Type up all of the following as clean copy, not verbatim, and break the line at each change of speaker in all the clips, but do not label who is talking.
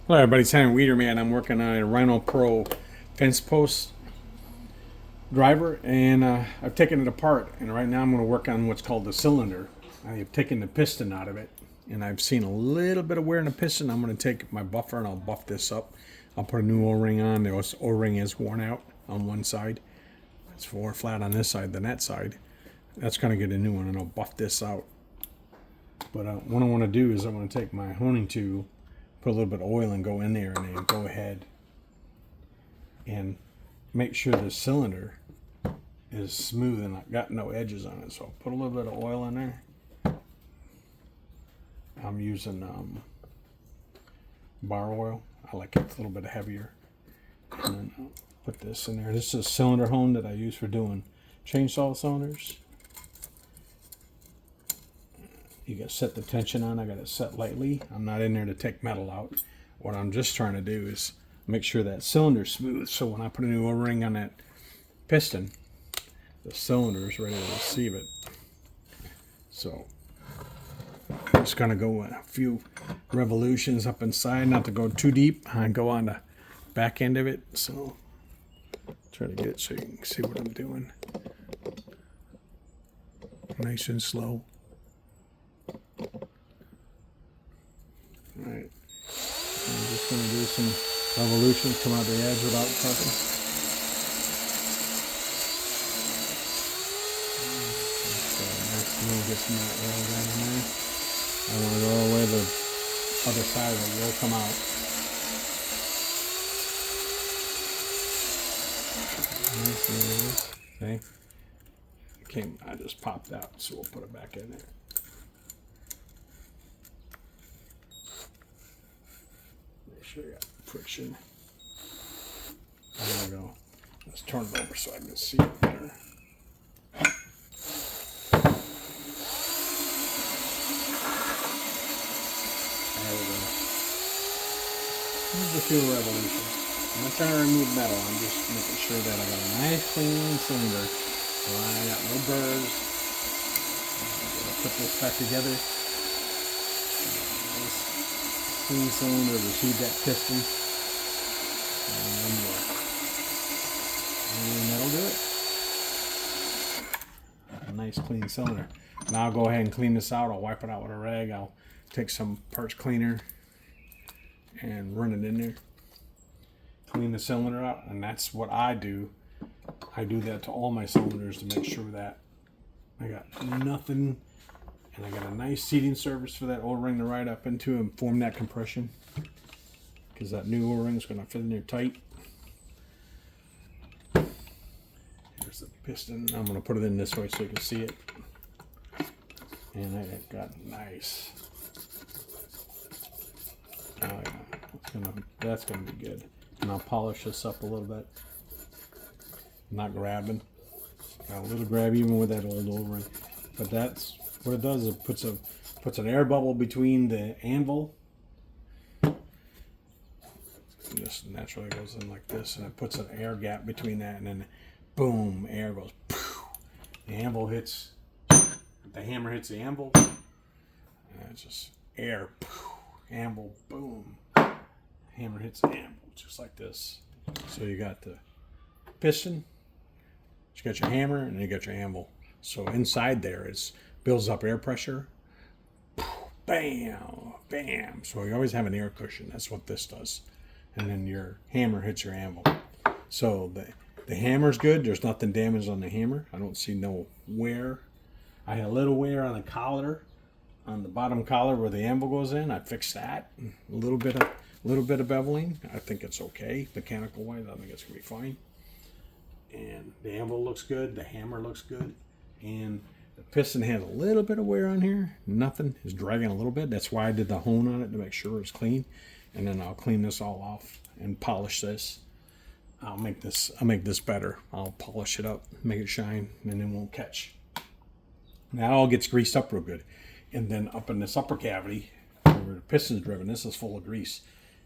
Hello everybody, it's Henry Weederman. I'm working on a Rhino Pro fence post driver, and I've taken it apart, and right now I'm going to work on what's called the cylinder. I have taken the piston out of it, and I've seen a little bit of wear in the piston. I'm going to take my buffer and I'll buff this up. I'll put a new O-ring on. The O-ring is worn out on one side. It's more flat on this side than that side. That's going to get a new one, and I'll buff this out. But what I want to do is I want to take my honing tool, put a little bit of oil and go in there, and then go ahead and make sure the cylinder is smooth and got no edges on it. So I'll put a little bit of oil in there. I'm using bar oil. I like it a little bit heavier. And then I'll put this in there. This is a cylinder hone that I use for doing chainsaw cylinders. You got to set the tension on. I got it set lightly. I'm not in there to take metal out. What I'm just trying to do is make sure that cylinder's smooth, so when I put a new O-ring on that piston, the cylinder is ready to receive it. So I'm just gonna go a few revolutions up inside, not to go too deep. I go on the back end of it, so try to get it so you can see what I'm doing. Nice and slow. Alright, I'm just going to do some revolutions, come out the edge without tucking. So next we'll get some of that oil down in there. I want to go all the way to the other side of it will come out. Okay. I just popped out, so we'll put it back in there. Sure, got friction. There we go. Let's turn it over so I can see it better. There we go. Here's a few revolutions. I'm not trying to remove metal. I'm just making sure that I got a nice clean cylinder. So I got no burrs. I'll put this back together. Clean cylinder, receive that piston, and that'll do it. A nice clean cylinder. Now I'll go ahead and clean this out. I'll wipe it out with a rag. I'll take some parts cleaner and run it in there. Clean the cylinder out, and that's what I do. I do that to all my cylinders to make sure that I got nothing. And I got a nice seating surface for that O-ring to ride up into and form that compression, because that new O-ring is going to fit in there tight. Here's the piston. I'm going to put it in this way so you can see it. And I got nice. Oh yeah, that's going to be good. And I'll polish this up a little bit. Not grabbing. Got a little grab even with that old O-ring, but that's what it does. Is it puts an air bubble between the anvil. It just naturally goes in like this, and it puts an air gap between that, and then boom, air goes. The anvil hits. The hammer hits the anvil, and it's just air. Anvil, boom. Hammer hits the anvil, just like this. So you got the piston, you got your hammer, and you got your anvil. So inside there is builds up air pressure. Bam, bam. So you always have an air cushion. That's what this does. And then your hammer hits your anvil. So the hammer's good. There's nothing damaged on the hammer. I don't see no wear. I had a little wear on the collar, on the bottom collar where the anvil goes in. I fixed that. A little bit of beveling. I think it's okay. Mechanical wise, I think it's gonna be fine. And the anvil looks good. The hammer looks good. And the piston has a little bit of wear on here. Nothing. It's dragging a little bit. That's why I did the hone on it, to make sure it's clean. And then I'll clean this all off and polish this. I'll make this better. I'll polish it up, make it shine, and then it won't catch. Now it all gets greased up real good. And then up in this upper cavity, where the piston's driven, this is full of grease.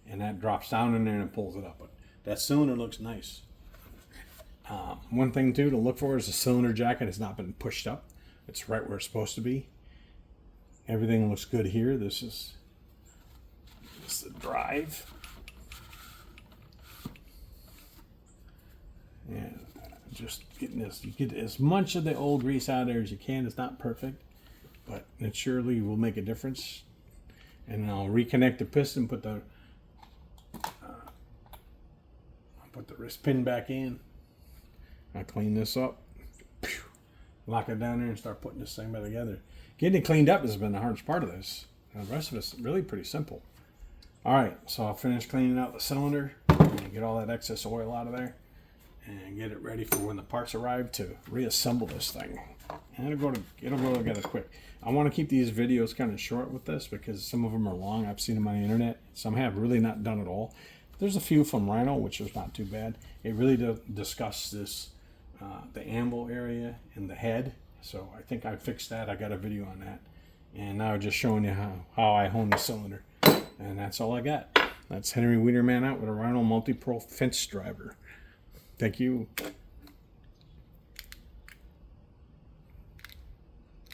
And that drops down in there and pulls it up. But that cylinder looks nice. One thing too to look for is the cylinder jacket has not been pushed up. It's right where it's supposed to be. Everything looks good here. This is the drive. just getting this. You get as much of the old grease out of there as you can. It's not perfect, but it surely will make a difference. And I'll reconnect the piston, put the wrist pin back in. I clean this up, lock it down there, and start putting this thing back together. Getting it cleaned up has been the hardest part of this. And the rest of it's really pretty simple. All right, so I'll finish cleaning out the cylinder and get all that excess oil out of there and get it ready for when the parts arrive to reassemble this thing. And it'll go together quick. I want to keep these videos kind of short with this because some of them are long. I've seen them on the internet. Some have really not done at all. There's a few from Rhino, which is not too bad. It really does discuss this, the anvil area and the head. So I think I fixed that. I got a video on that. And now I'm just showing you how I hone the cylinder. And that's all I got. That's Henry Wienerman out with a Rhino Multi Pro fence driver. Thank you.